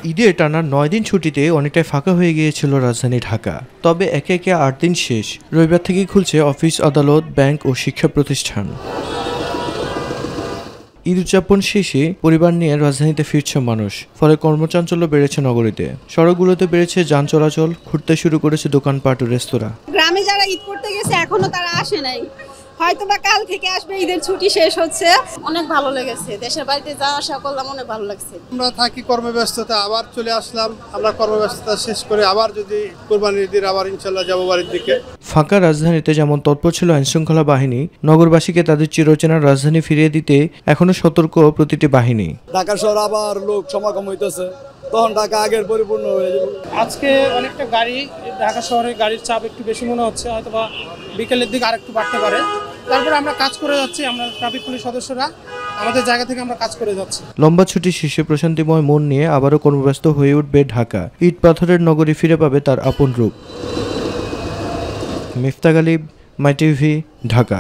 ঈদের টানা ৯ দিন ছুটিতে অনেকটাই ফাঁকা হয়ে গিয়েছিল রাজধানী ঢাকা। তবে একে একে ৮ দিন শেষ। রবিবার থেকেই খুলছে অফিস, আদালত, ব্যাংক ও শিক্ষা প্রতিষ্ঠান। ঈদ উদযাপন শেষে পরিবার নিয়ে রাজধানীতে ফিরছে মানুষ, ফলে কর্মচাঞ্চল্য বেড়েছে নগরীতে। সড়কগুলোতে বেড়েছে যান চলাচল, ঘুরতে শুরু করেছে দোকানপাট ও রেস্তোরাঁ। গ্রামে যারা ঈদ করতে গেছে এখনো তারা আসে নাই, হয়তোবা কাল থেকে আসবে, ঈদের ছুটি শেষ হচ্ছে। অনেক ভালো লেগেছে, দেশের বাড়িতে যাওয়া আসা করলাম, অনেক ভালো লাগছে। আমরা থাকি কর্মব্যস্ততা, আবার চলে আসলাম। আমরা কর্মব্যস্ততা শেষ করে আবার যদি কোরবানির ঈদের আবার ইনশাল্লাহ যাবো বাড়ির দিকে। ফাঁকা রাজধানীতে যেমন তৎপর ছিল আইনশৃঙ্খলা বাহিনী, নগরবাসীকে তাদের চিরচেনা রাজধানী ফিরিয়ে দিতে এখনো সতর্ক প্রতিটি বাহিনী। ঢাকা শহর আবার লোক সমাগম হইতেছে, তখন ঢাকা আগের পরিপূর্ণ হয়ে যাবে। আজকে অনেকটা গাড়ি, ঢাকা শহরে গাড়ির চাপ একটু বেশি মনে হচ্ছে, হয়তোবা বিকেলের দিকে আরেকটু বাড়তে পারে। তারপরে আমরা কাজ করে যাচ্ছি, আমরা ট্রাফিক পুলিশ সদস্যরা আমাদের জায়গা থেকে আমরা কাজ করে যাচ্ছি। লম্বা ছুটি শেষে প্রশান্তিময় মন নিয়ে আবারও কর্মব্যস্ত হয়ে উঠবে ঢাকা। ইট পাথরের নগরী ফিরে পাবে তার আপন রূপ। মিফতা গালিব, মাই টিভি, ঢাকা।